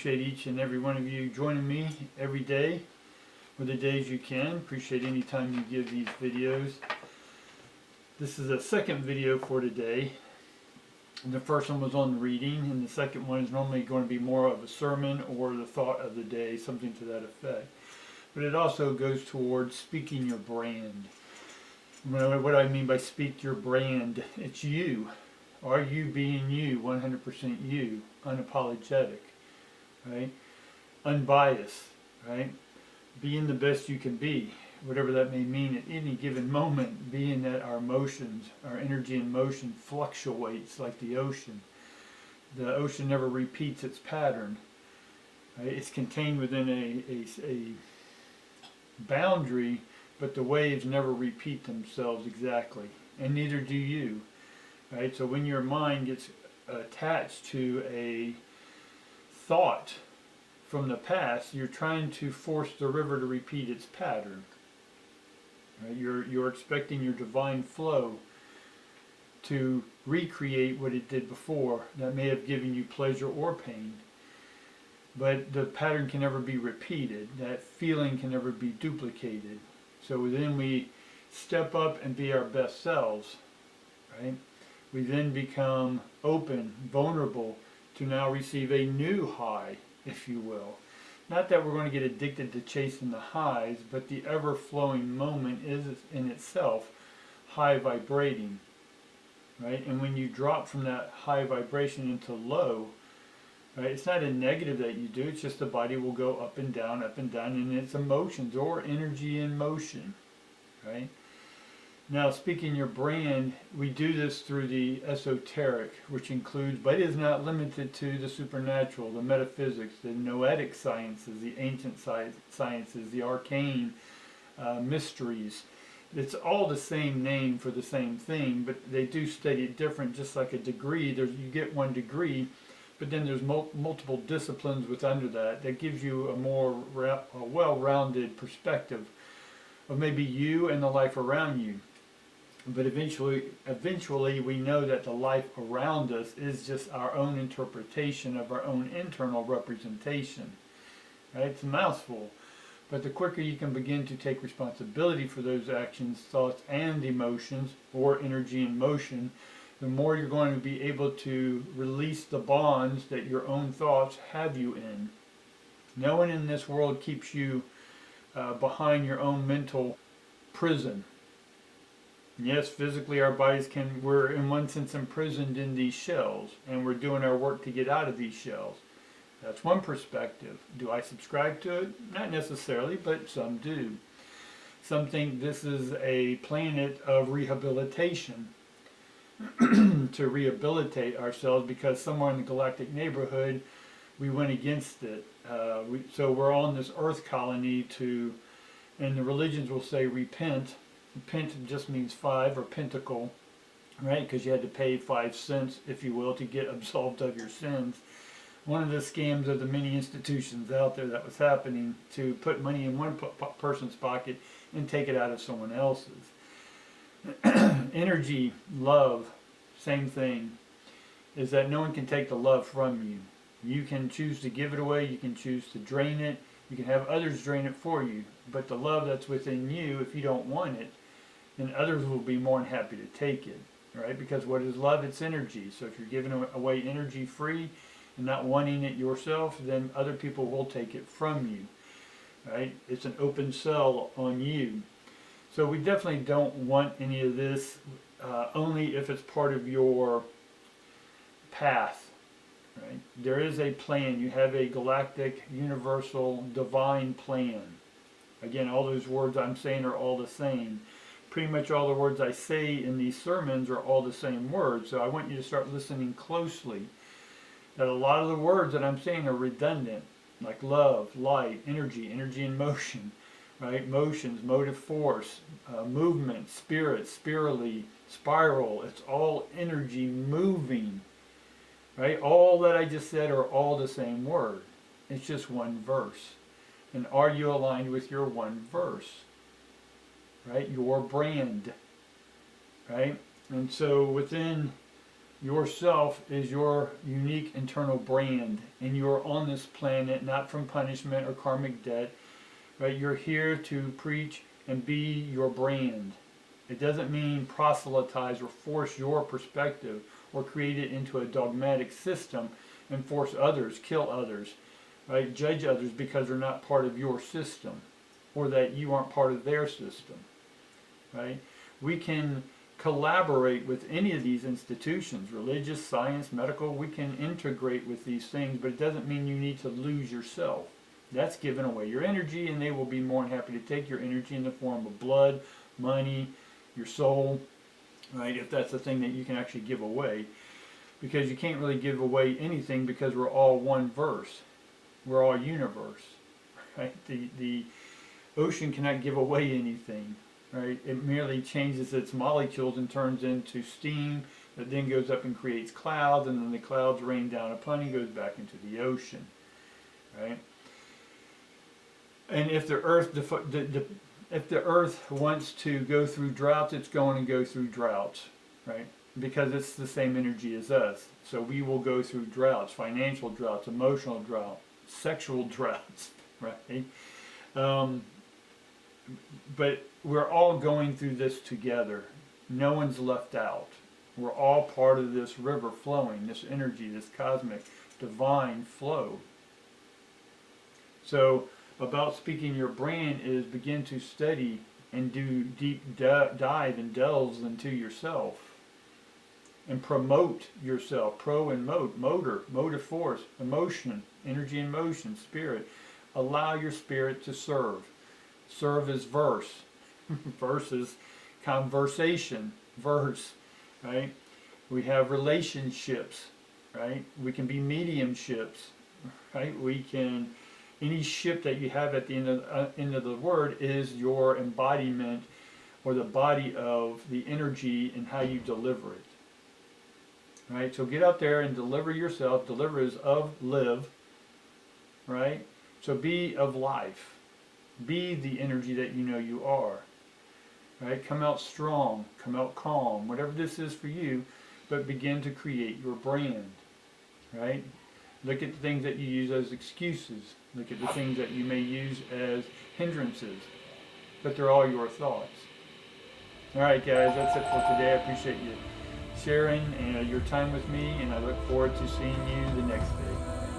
appreciate each and every one of you joining me every day, or the days you can. Appreciate any time you give these videos. This is a second video for today. The first one was on reading, and the second one is normally going to be more of a sermon or the thought of the day, something to that effect. But it also goes towards speaking your brand. What I mean by speak your brand, it's you. Are you being you, 100% you, unapologetic, right? Unbiased, right? Being the best you can be, whatever that may mean at any given moment, being that our emotions, our energy and motion fluctuates like the ocean. The ocean never repeats its pattern. Right? It's contained within a boundary, but the waves never repeat themselves exactly, and neither do you. Right? So when your mind gets attached to a thought from the past, you're trying to force the river to repeat its pattern. Right? You're expecting your divine flow to recreate what it did before that may have given you pleasure or pain. But the pattern can never be repeated. That feeling can never be duplicated. So then we step up and be our best selves, right? We then become open, vulnerable to now receive a new high, if you will. Not that we're going to get addicted to chasing the highs, but the ever-flowing moment is in itself high vibrating, right? And when you drop from that high vibration into low, right, it's not a negative that you do, it's just the body will go up and down, in its emotions or energy in motion, right? Now, speaking your brand, we do this through the esoteric, which includes, but is not limited to, the supernatural, the metaphysics, the noetic sciences, the ancient sciences, the arcane mysteries. It's all the same name for the same thing, but they do study it different, just like a degree. You get one degree, but then there's multiple disciplines with under that gives you a more well-rounded perspective of maybe you and the life around you. But eventually we know that the life around us is just our own interpretation of our own internal representation. Right? It's a mouthful. But the quicker you can begin to take responsibility for those actions, thoughts, and emotions, or energy and motion, the more you're going to be able to release the bonds that your own thoughts have you in. No one in this world keeps you behind your own mental prison. Yes, physically our bodies we're in one sense imprisoned in these shells, and we're doing our work to get out of these shells. That's one perspective. Do I subscribe to it? Not necessarily, but some do. Some think this is a planet of rehabilitation, to rehabilitate ourselves, because somewhere in the galactic neighborhood we went against it. So we're on this earth colony and the religions will say repent. Pent just means five, or pentacle, right? Because you had to pay 5 cents, if you will, to get absolved of your sins. One of the scams of the many institutions out there that was happening, to put money in one person's pocket and take it out of someone else's. Energy, love, same thing, is that no one can take the love from you. You can choose to give it away, you can choose to drain it, you can have others drain it for you. But the love that's within you, if you don't want it, then others will be more than happy to take it, right? Because what is love? It's energy. So if you're giving away energy free and not wanting it yourself, then other people will take it from you, right? It's an open sell on you. So we definitely don't want any of this, only if it's part of your path, right? There is a plan. You have a galactic, universal, divine plan. Again, all those words I'm saying are all the same. Pretty much all the words I say in these sermons are all the same words. So I want you to start listening closely. That a lot of the words that I'm saying are redundant, like love, light, energy in motion, right? Motions, motive force, movement, spirit, spirally, spiral. It's all energy moving, right? All that I just said are all the same word. It's just one verse. And are you aligned with your one verse? Right? Your brand. Right? And so within Yourself is your unique internal brand, and you're on this planet not from punishment or karmic debt, right? You're here to preach and be your brand. It doesn't mean proselytize or force your perspective or create it into a dogmatic system and force others, kill others, right? Judge others because they're not part of your system or that you aren't part of their system, right? We can collaborate with any of these institutions, religious, science, medical. We can integrate with these things, but it doesn't mean you need to lose yourself. That's giving away your energy, and they will be more than happy to take your energy in the form of blood, money, your soul, right? If that's the thing that you can actually give away, because you can't really give away anything because we're all one verse. We're all universe, right? The ocean cannot give away anything, right? It merely changes its molecules and turns into steam that then goes up and creates clouds, and then the clouds rain down upon you, goes back into the ocean, right? And if the earth wants to go through droughts, it's going to go through droughts, right? Because it's the same energy as us. So we will go through droughts, financial droughts, emotional droughts, sexual droughts, right? But we're all going through this together. No one's left out. We're all part of this river flowing, this energy, this cosmic, divine flow. So about speaking your brand is begin to study and do deep dive and delves into yourself and promote yourself. Pro and motive force, emotion, energy and motion, spirit. Allow your spirit to serve. Serve is verse. Verse is conversation. Verse, right? We have relationships, right? We can be mediumships, right? We can, any ship that you have at the end of the word is your embodiment or the body of the energy and how you deliver it. Right? So get out there and deliver yourself. Deliver is of live, right? So be of life. Be the energy that you know you are. Right? Come out strong, come out calm, whatever this is for you, but begin to create your brand. Right? Look at the things that you use as excuses. Look at the things that you may use as hindrances. But they're all your thoughts. Alright guys, that's it for today. I appreciate you sharing your time with me, and I look forward to seeing you the next day.